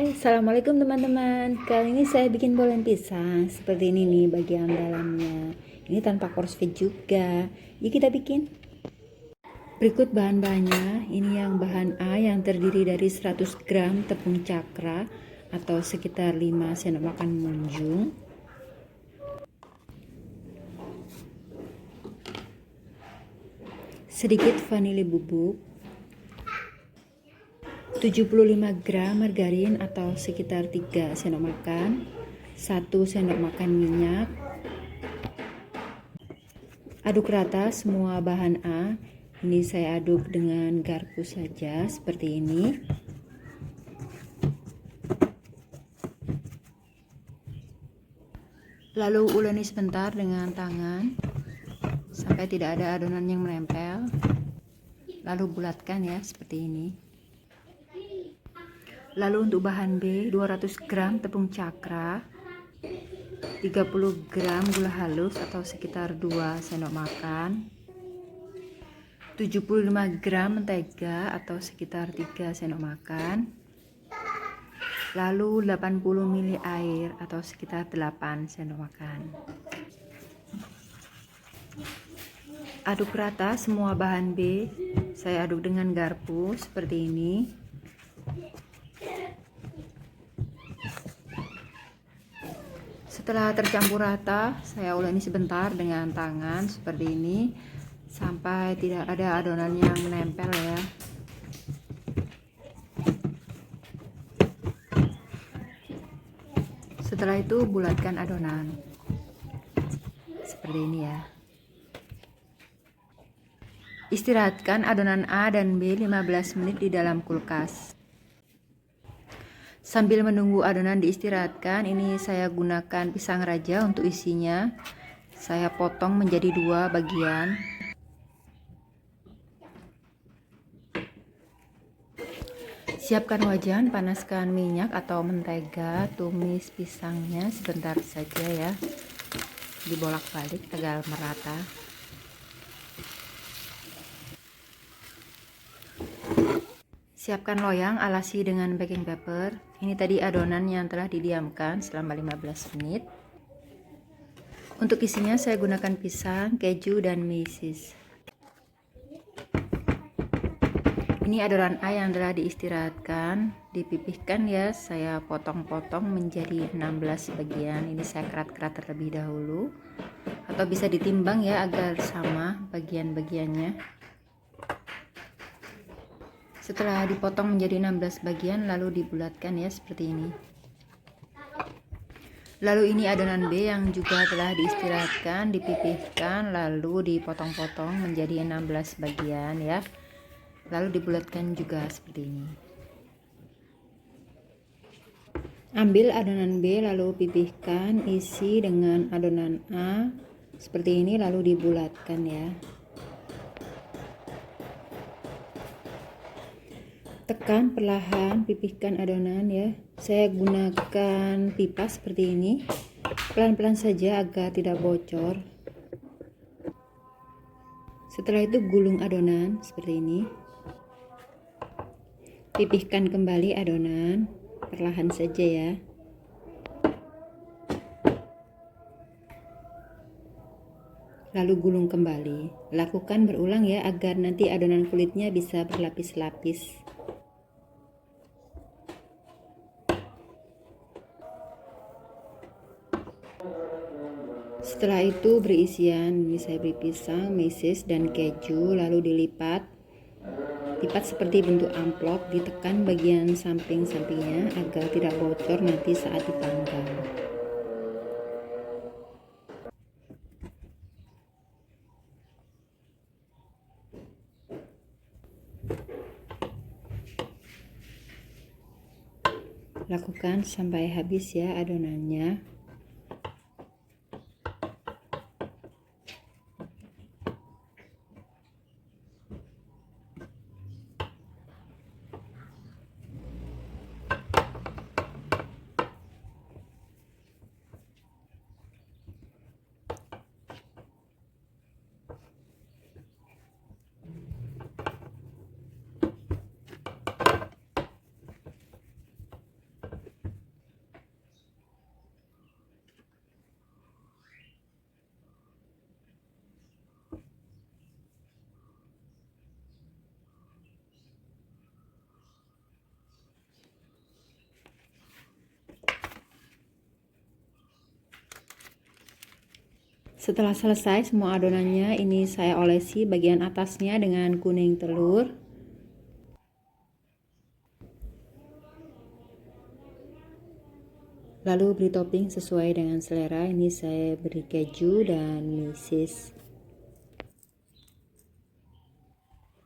Hai, Assalamualaikum teman-teman. Kali ini saya bikin bolen pisang. Seperti ini nih bagian dalamnya. Ini tanpa crossfit juga. Yuk kita bikin. Berikut bahan-bahannya. Ini yang bahan A yang terdiri dari 100 gram tepung cakra atau sekitar 5 sendok makan munjung. Sedikit vanili bubuk. 75 gram margarin atau sekitar 3 sendok makan, 1 sendok makan minyak. Aduk rata semua bahan A. Ini saya aduk dengan garpu saja seperti ini. Lalu uleni sebentar dengan tangan sampai tidak ada adonan yang menempel. Lalu bulatkan ya seperti ini. Lalu untuk bahan B, 200 gram tepung cakra, 30 gram gula halus atau sekitar 2 sendok makan, 75 gram mentega atau sekitar 3 sendok makan, lalu 80 ml air atau sekitar 8 sendok makan. Aduk rata semua bahan B. Saya aduk dengan garpu seperti ini. Setelah tercampur rata, saya uleni sebentar dengan tangan seperti ini sampai tidak ada adonan yang menempel ya. Setelah itu bulatkan adonan seperti ini ya. Istirahatkan adonan A dan B 15 menit di dalam kulkas. Sambil menunggu adonan diistirahatkan, ini saya gunakan pisang raja untuk isinya. Saya potong menjadi 2 bagian. Siapkan wajan, panaskan minyak atau mentega, tumis pisangnya sebentar saja ya. Dibolak-balik agar merata. Siapkan loyang, alasi dengan baking paper. Ini tadi adonan yang telah didiamkan selama 15 menit. Untuk isinya saya gunakan pisang, keju, dan mesis. Ini adonan A yang telah diistirahatkan, dipipihkan ya. Saya potong-potong menjadi 16 bagian. Ini saya kerat-kerat terlebih dahulu. Atau bisa ditimbang ya agar sama bagian-bagiannya. Setelah dipotong menjadi 16 bagian lalu dibulatkan ya seperti ini. Lalu ini adonan B yang juga telah diistirahatkan, dipipihkan lalu dipotong-potong menjadi 16 bagian ya. Lalu dibulatkan juga seperti ini. Ambil adonan B lalu pipihkan, isi dengan adonan A seperti ini lalu dibulatkan ya. Tekan perlahan, pipihkan adonan ya. Saya gunakan pipa seperti ini. Pelan-pelan saja agar tidak bocor. Setelah itu gulung adonan seperti ini. Pipihkan kembali adonan, perlahan saja ya. Lalu gulung kembali. Lakukan berulang ya agar nanti adonan kulitnya bisa berlapis-lapis. Setelah itu beri isian, ini saya beri pisang, mesis, dan keju, lalu dilipat. Lipat seperti bentuk amplop, ditekan bagian samping-sampingnya agar tidak bocor nanti saat dipanggang. Lakukan sampai habis ya adonannya. Setelah selesai semua adonannya, ini saya olesi bagian atasnya dengan kuning telur. Lalu beri topping sesuai dengan selera. Ini saya beri keju dan mesis.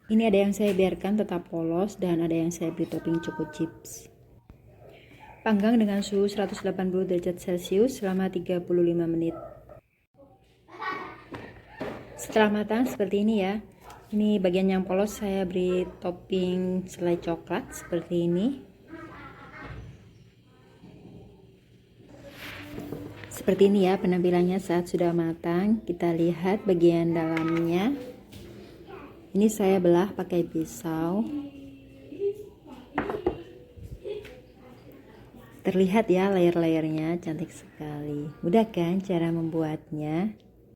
Ini ada yang saya biarkan tetap polos dan ada yang saya beri topping choco chips. Panggang dengan suhu 180 derajat Celcius selama 35 menit. Setelah matang seperti ini ya. Ini bagian yang polos saya beri topping selai coklat seperti ini. Seperti ini ya penampilannya saat sudah matang. Kita lihat bagian dalamnya. Ini saya belah pakai pisau. Terlihat ya layer-layernya, cantik sekali. Mudah kan cara membuatnya?